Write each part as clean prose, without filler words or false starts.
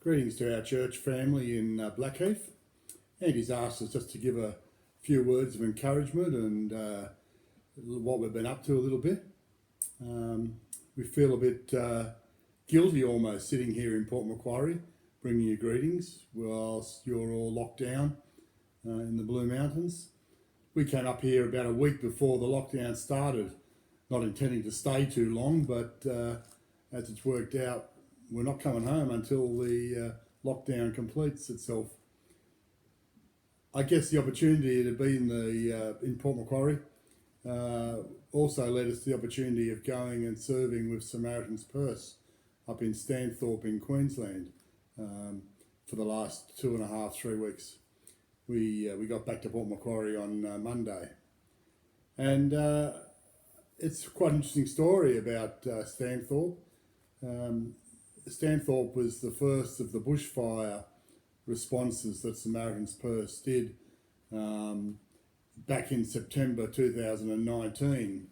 Greetings to our church family in Blackheath. Andy's asked us just to give a few words of encouragement and what we've been up to a little bit. We feel a bit guilty almost sitting here in Port Macquarie bringing you greetings whilst you're all locked down in the Blue Mountains. We came up here about a week before the lockdown started, not intending to stay too long, but as it's worked out, we're not coming home until the lockdown completes itself. I guess the opportunity to be in Port Macquarie also led us to the opportunity of going and serving with Samaritan's Purse up in Stanthorpe in Queensland for the last 2.5-3 weeks. We got back to Port Macquarie on Monday, and it's quite an interesting story about Stanthorpe. Stanthorpe was the first of the bushfire responses that Samaritan's Purse did back in September 2019,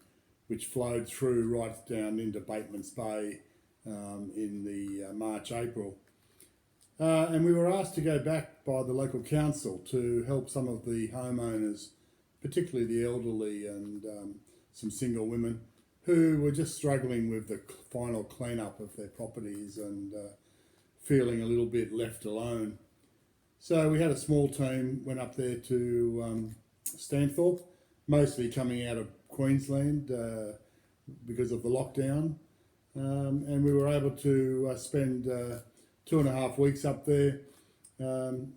which flowed through right down into Bateman's Bay in the March-April. And we were asked to go back by the local council to help some of the homeowners, particularly the elderly and some single women, who were just struggling with the final clean-up of their properties and feeling a little bit left alone. So we had a small team, went up there to Stanthorpe, mostly coming out of Queensland because of the lockdown. And we were able to spend 2.5 weeks up there,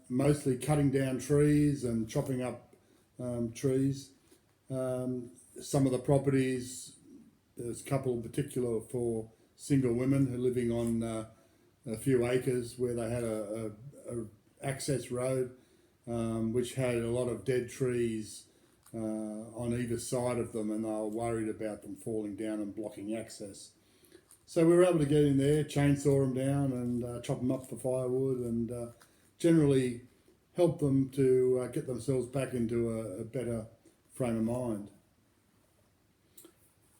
mostly cutting down trees and chopping up trees. Some of the properties, there's a couple in particular for single women who are living on a few acres where they had a access road which had a lot of dead trees on either side of them, and they were worried about them falling down and blocking access. So we were able to get in there, chainsaw them down and chop them up for firewood and generally help them to get themselves back into a better frame of mind.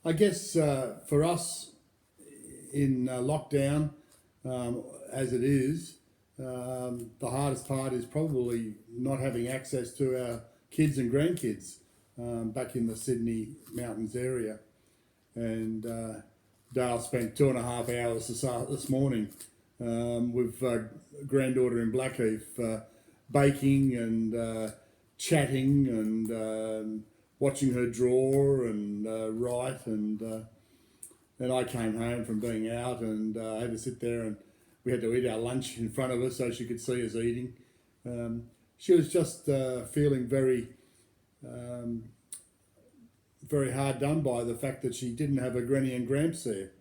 I guess for us in lockdown, as it is, the hardest part is probably not having access to our kids and grandkids back in the Sydney Mountains area. And Daylle spent 2.5 hours this morning with granddaughter in Blackheath baking and chatting and watching her draw and write, and I came home from being out and I had to sit there and we had to eat our lunch in front of her so she could see us eating. She was just feeling very hard done by the fact that she didn't have her granny and gramps there.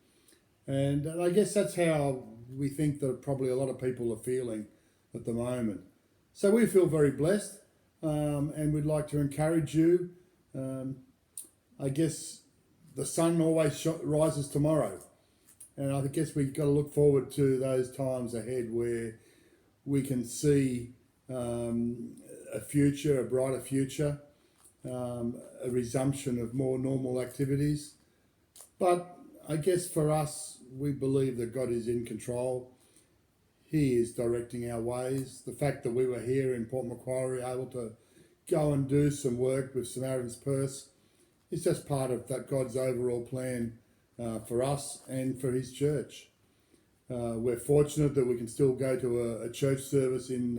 And I guess that's how we think that probably a lot of people are feeling at the moment. So we feel very blessed and we'd like to encourage you. I guess the sun always rises tomorrow, and I guess we've got to look forward to those times ahead where we can see a future, a brighter future, a resumption of more normal activities. But I guess for us, we believe that God is in control. He is directing our ways. The fact that we were here in Port Macquarie able to go and do some work with Samaritan's Purse is just part of that God's overall plan for us and for his church. We're fortunate that we can still go to a church service in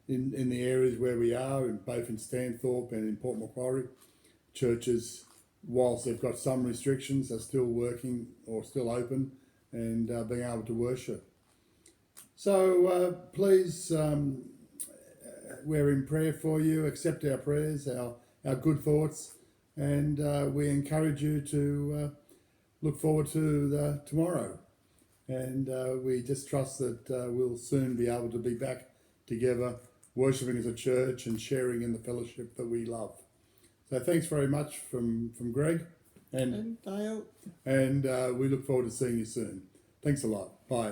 the areas where we are, both in Stanthorpe and in Port Macquarie. Churches, whilst they've got some restrictions, are still working or still open and being able to worship. So please, we're in prayer for you. Accept our prayers, our good thoughts, and we encourage you to look forward to tomorrow. And we just trust that we'll soon be able to be back together, worshipping as a church and sharing in the fellowship that we love. So thanks very much from Greg and Daylle. and we look forward to seeing you soon. Thanks a lot. Bye.